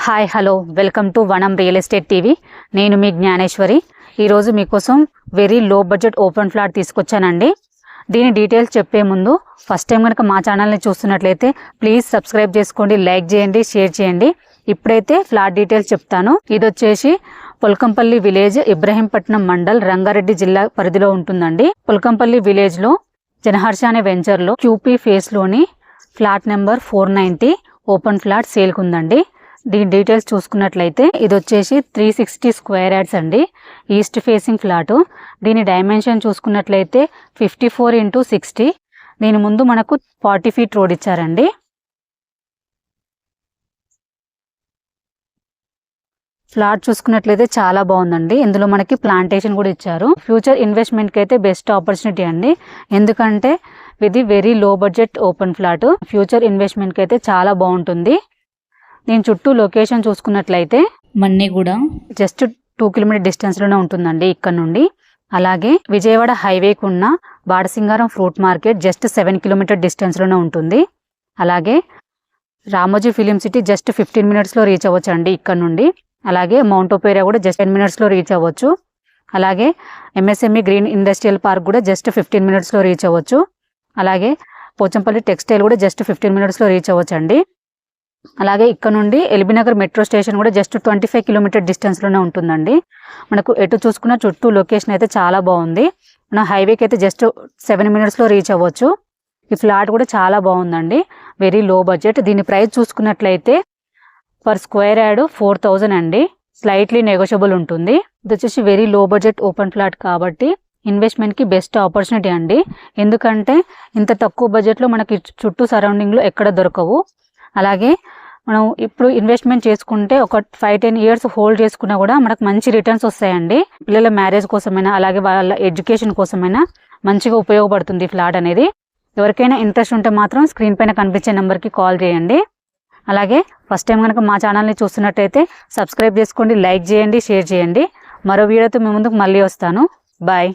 Hi hello welcome to వనం real estate TV. నేను మీ జ్ఞానేశ్వరి. ఈరోజు మీకోసం very low budget open flat తీసుకొచ్చానండి. దీని డీటెయిల్స్ చెప్పే ముందు ఫస్ట్ టైం కనుక మా ఛానల్ని చూస్తున్నట్లయితే ప్లీజ్ సబ్స్క్రైబ్ చేసుకోండి, లైక్ చేయండి, షేర్ చేయండి. ఇప్పుడైతే ఫ్లాట్ డీటెయిల్స్ చెప్తాను. ఇది వచ్చేసి పొల్కంపల్లి విలేజ్, ఇబ్రహీంపట్నం మండల్, రంగారెడ్డి జిల్లా పరిధిలో ఉంటుందండి. పొల్కంపల్లి విలేజ్లో జనహర్ష అనే వెంచర్లో క్యూపీ ఫేస్లోని ఫ్లాట్ నెంబర్ 490 ఓపెన్ ఫ్లాట్ సేల్కి ఉందండి. దీని డీటెయిల్స్ చూసుకున్నట్లయితే ఇది వచ్చేసి 360 స్క్వేర్ యార్డ్స్ అండి. East facing flat. దీని డైమెన్షన్ చూసుకున్నట్లయితే 54x60. దీని ముందు మనకు 40 ఫీట్ రోడ్ ఇచ్చారండి. ఫ్లాట్ చూసుకున్నట్లయితే చాలా బాగుందండి. ఇందులో మనకి ప్లాంటేషన్ కూడా ఇచ్చారు. ఫ్యూచర్ ఇన్వెస్ట్మెంట్కి అయితే బెస్ట్ ఆపర్చునిటీ అండి. ఎందుకంటే ఇది very low budget open flat. Future ఇన్వెస్ట్మెంట్కి అయితే చాలా బాగుంటుంది. దీని చుట్టూ లొకేషన్ చూసుకున్నట్లయితే మన్నెగూడ జస్ట్ 2 కిలోమీటర్ డిస్టెన్స్లోనే ఉంటుందండి ఇక్కడ నుండి. అలాగే విజయవాడ హైవేకు ఉన్న బాడసింగారం ఫ్రూట్ మార్కెట్ జస్ట్ 7 కిలోమీటర్ డిస్టెన్స్లోనే ఉంటుంది. అలాగే రామోజీ ఫిలిం సిటీ జస్ట్ 15 మినిట్స్లో రీచ్ అవ్వచ్చు అండి ఇక్కడ నుండి. అలాగే మౌంట్ ఒపేరియా కూడా జస్ట్ 10 మినిట్స్లో రీచ్ అవ్వచ్చు. అలాగే ఎంఎస్ఎంఈ గ్రీన్ ఇండస్ట్రియల్ పార్క్ కూడా జస్ట్ 15 మినిట్స్లో రీచ్ అవ్వచ్చు. అలాగే పోచంపల్లి టెక్స్టైల్ కూడా జస్ట్ 15 మినిట్స్లో రీచ్ అవ్వచ్చు అండి. అలాగే ఇక్కడ నుండి ఎల్బీనగర్ మెట్రో స్టేషన్ కూడా జస్ట్ 25 కిలోమీటర్ డిస్టెన్స్లోనే ఉంటుందండి. మనకు ఎటు చూసుకున్న చుట్టూ లొకేషన్ అయితే చాలా బాగుంది. మన హైవేకి అయితే జస్ట్ 7 మినిట్స్లో రీచ్ అవ్వచ్చు. ఈ ఫ్లాట్ కూడా చాలా బాగుందండి. Very low budget. దీని ప్రైస్ చూసుకున్నట్లయితే పర్ స్క్వేర్ యార్డ్ 4000 అండి. స్లైట్లీ నెగోషియబుల్ ఉంటుంది. ఇది వచ్చేసి very low budget open flat కాబట్టి ఇన్వెస్ట్మెంట్కి బెస్ట్ ఆపర్చునిటీ అండి. ఎందుకంటే ఇంత తక్కువ బడ్జెట్లో మనకి చుట్టూ సరౌండింగ్లో ఎక్కడ దొరకవు. అలాగే మనం ఇప్పుడు ఇన్వెస్ట్మెంట్ చేసుకుంటే ఒక 5-10 ఇయర్స్ హోల్డ్ చేసుకున్నా కూడా మనకు మంచి రిటర్న్స్ వస్తాయండి. పిల్లల మ్యారేజ్ కోసమైనా అలాగే వాళ్ళ ఎడ్యుకేషన్ కోసమైనా మంచిగా ఉపయోగపడుతుంది ఫ్లాట్ అనేది. ఎవరికైనా ఇంట్రెస్ట్ ఉంటే మాత్రం స్క్రీన్ పైన కనిపించే నెంబర్కి కాల్ చేయండి. అలాగే ఫస్ట్ టైం కనుక మా ఛానల్ని చూస్తున్నట్టయితే సబ్స్క్రైబ్ చేసుకోండి, లైక్ చేయండి, షేర్ చేయండి. మరో వీడియోతో మీ ముందుకు మళ్ళీ వస్తాను. బాయ్.